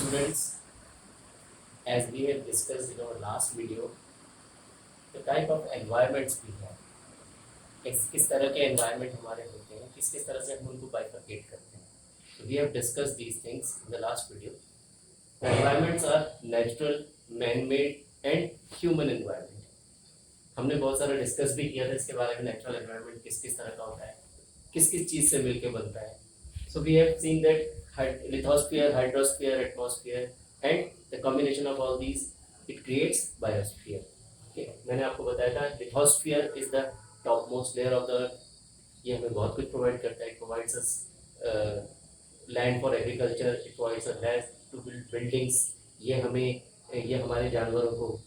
students, as we have discussed in our last video, the type of environments we have, किस तरह के environment हमारे होते हैं, किस तरह से हम उनको bifurcate करते हैं. So we have discussed these things in the last video. The environments are natural, man-made and human environment. हमने बहुत सारा डिस्कस भी किया था इसके बारे में. नेचुरल एनवायरनमेंट किस तरह का होता है, किस चीज़ से मिलके बनता है. So we have seen that lithosphere, hydrosphere, atmosphere and the combination of all these it creates biosphere. मैंने आपको बताया था lithosphere is the top most layer of the earth. ये हमें बहुत कुछ प्रोवाइड करता है. It provides us land for agriculture, it provides us land to build buildings. ये हमारे जानवरों को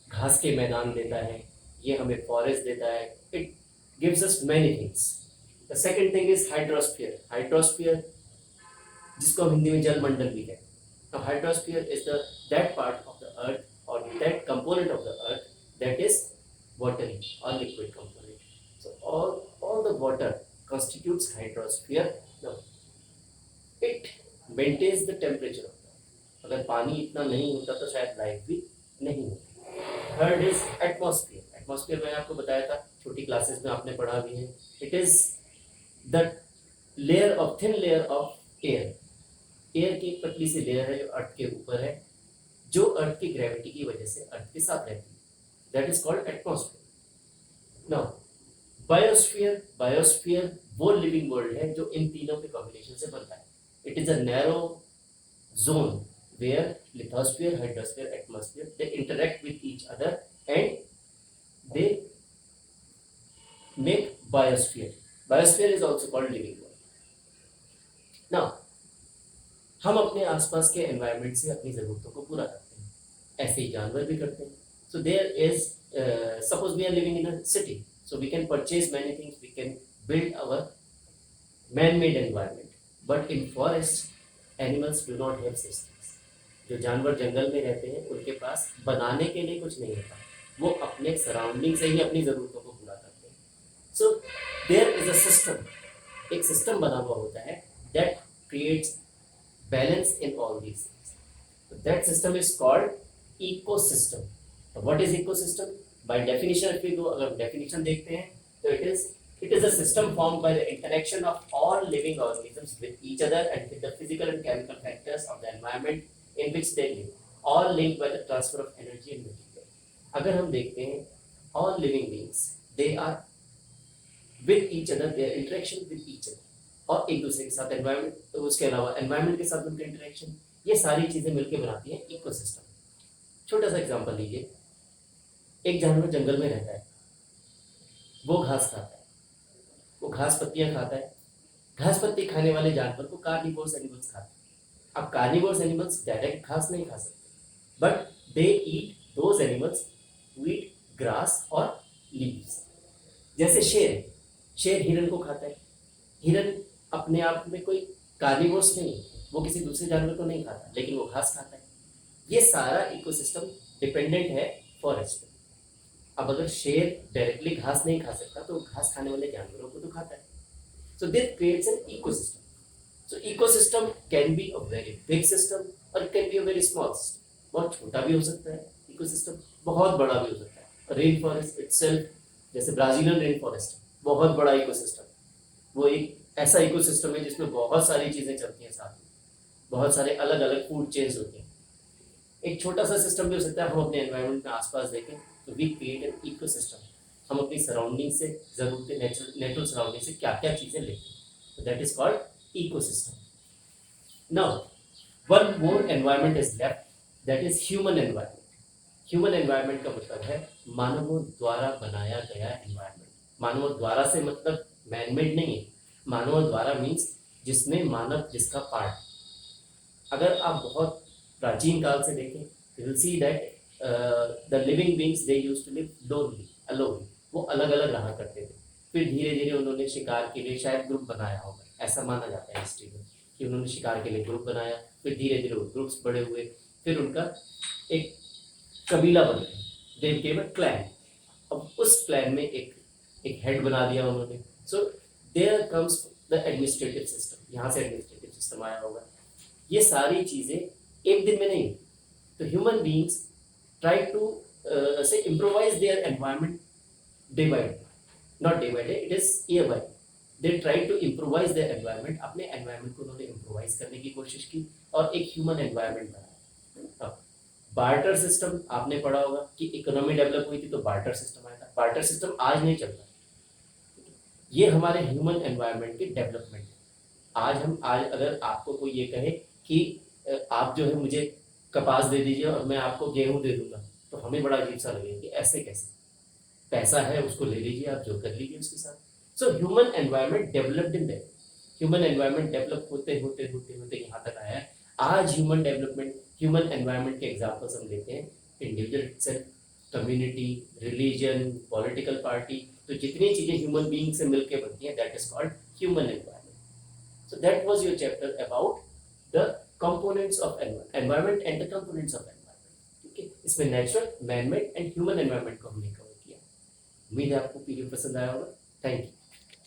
घास के मैदान देता है, ये हमें फॉरेस्ट देता है. It gives us many things. The second thing is hydrosphere. Hydrosphere जिसको हम हिंदी में जलमंडल भी कहते हैं. Now hydrosphere is that part of the earth or that component of the earth that is watery or liquid component. So all the water constitutes hydrosphere. Now it maintains the temperature of the earth. अगर पानी इतना नहीं होता तो शायद life भी नहीं होती. Third is atmosphere. एटमॉस्फेयर मैंने आपको बताया था, छोटी क्लासेस में आपने पढ़ा भी है. It is the thin layer of air. Air की एक पतली सी लेयर है जो अर्थ के ऊपर है, जो अर्थ की ग्रेविटी की वजह से अर्थ के साथ रहती है. That is called atmosphere. Now biosphere. Biosphere वो लिविंग वर्ल्ड है जो इन तीनों के कॉम्बिनेशन से बनता है. It is a narrow zone where lithosphere, hydrosphere, atmosphere they interact with each other and they make biosphere. Biosphere is also called living world. Now हम अपने आसपास के एनवायरनमेंट से अपनी ज़रूरतों को पूरा करते हैं. ऐसे ही जानवर भी करते हैं. So there is suppose we are living in a city, so we can purchase many things, we can build our man made environment. But in forest animals do not have systems. जो जानवर जंगल में रहते हैं उनके पास बनाने के लिए कुछ नहीं होता. वो अपने सराउंडिंग से ही अपनी ज़रूरतों को पूरा करते हैं. So there is a system. एक सिस्टम बना हुआ होता है that creates balance in all these things. So that system is called ecosystem. So what is ecosystem? By definition, if we go, अगर definition देखते हैं तो it is a system formed by the interaction of all living organisms with each other and with the physical and chemical factors of the environment in which they live, all linked by the transfer of energy and material. अगर हम देखते हैं all living beings, they are with each other, their interaction with each other, और एक दूसरे के साथ environment, तो उसके अलावा एनवायरनमेंट के साथ उनका इंटरेक्शन, ये सारी चीज़ें मिलकर बनाती हैं इकोसिस्टम. छोटा सा एग्जांपल लीजिए. एक जानवर जंगल में रहता है, वो घास खाता है, वो घास पत्तियाँ खाता है. घास पत्ती खाने वाले जानवर को कार्निवोरस एनिमल्स खाते हैं. अब कार्निवोरस एनिमल्स डायरेक्ट घास नहीं खा सकते, but they eat those animals who eat grass और लीव्स. जैसे शेर हिरन को खाता है. हिरन अपने आप में कोई कार्निवोरस नहीं है, वो किसी दूसरे जानवर को नहीं खाता, लेकिन वो घास खाता है. ये सारा इकोसिस्टम डिपेंडेंट है फॉरेस्ट पे. अब अगर शेर डायरेक्टली घास नहीं खा सकता तो घास खाने वाले जानवरों को तो खाता है. So this creates an ecosystem. So ecosystem can be a very big system or it can be a very small system. बहुत छोटा भी हो सकता है इकोसिस्टम, बहुत बड़ा भी हो सकता है. रेन फॉरेस्ट इटसेल्फ, जैसे ब्राजीलियन रेन फॉरेस्ट, बहुत बड़ा इकोसिस्टम. वो एक ऐसा इकोसिस्टम है जिसमें बहुत सारी चीज़ें चलती हैं साथ में, बहुत सारे अलग अलग फूड चेन्स होते हैं. एक छोटा सा सिस्टम भी हो सकता है. हम अपने एनवायरनमेंट में आसपास देखें तो वी क्रिएट एन इकोसिस्टम. हम अपनी सराउंडिंग से ज़रूरतें, नेचुरल सराउंडिंग से क्या क्या चीज़ें लेते हैं, that is called ecosystem. Now one more environment is left, that is human environment. Human environment का मतलब है मानवों द्वारा बनाया गया एनवायरनमेंट. मानवों द्वारा से मतलब मैनमेड नहीं है. मानव द्वारा मीन्स जिसमें मानव जिसका पार्ट. अगर आप बहुत प्राचीन काल से देखें, you will see that the living beings they used to live lonely, alone. वो अलग अलग रहा करते थे. फिर धीरे धीरे उन्होंने शिकार के लिए शायद ग्रुप बनाया होगा, ऐसा माना जाता है हिस्ट्री में कि उन्होंने शिकार के लिए ग्रुप बनाया. फिर धीरे धीरे वो ग्रुप्स बड़े हुए, फिर उनका एक कबीला बन गया. They became a clan. अब उस क्लैन में एक हेड बना दिया उन्होंने. So there comes the administrative system. यहाँ से एडमिनिस्ट्रेटिव सिस्टम आया होगा. ये सारी चीज़ें एक दिन में नहीं। तो human beings try to say improvise their environment day by day, not day by day, it is year by, they try to improvise their environment, अपने एनवायरनमेंट को उन्होंने इम्प्रोवाइज करने की कोशिश की और एक ह्यूमन एनवायरनमेंट बनाया। अब बार्टर सिस्टम आपने पढ़ा होगा कि इकोनॉमी डेवलप हुई थी तो बार्टर सिस्टम आया था। बार्टर सिस्टम आज नहीं चलता, ये हमारे ह्यूमन एनवायरनमेंट के डेवलपमेंट है। आज अगर आपको कोई ये कहे कि आप जो है मुझे कपास दे दीजिए और मैं आपको गेहूं दे दूंगा, तो हमें बड़ा अजीब सा लगेगा कि ऐसे कैसे, पैसा है उसको ले लीजिए, आप जो कर लीजिए उसके साथ। So human environment developed in that, human environment develop होते होते होते होते यहाँ तक आया है। आज ह्यूमन एनवायरनमेंट के एग्जाम्पल्स हम लेते हैं, individual self, community, religion, political party, तो जितनी चीजें ह्यूमन बीइंग से मिलकर बनती हैं that is called human environment. So that was your chapter about the components of environment and the components of environment. ठीक है, इसमें natural, man made and human environment को हमने कवर किया। उम्मीद है आपको पीडीएफ पसंद आया होगा। Thank you.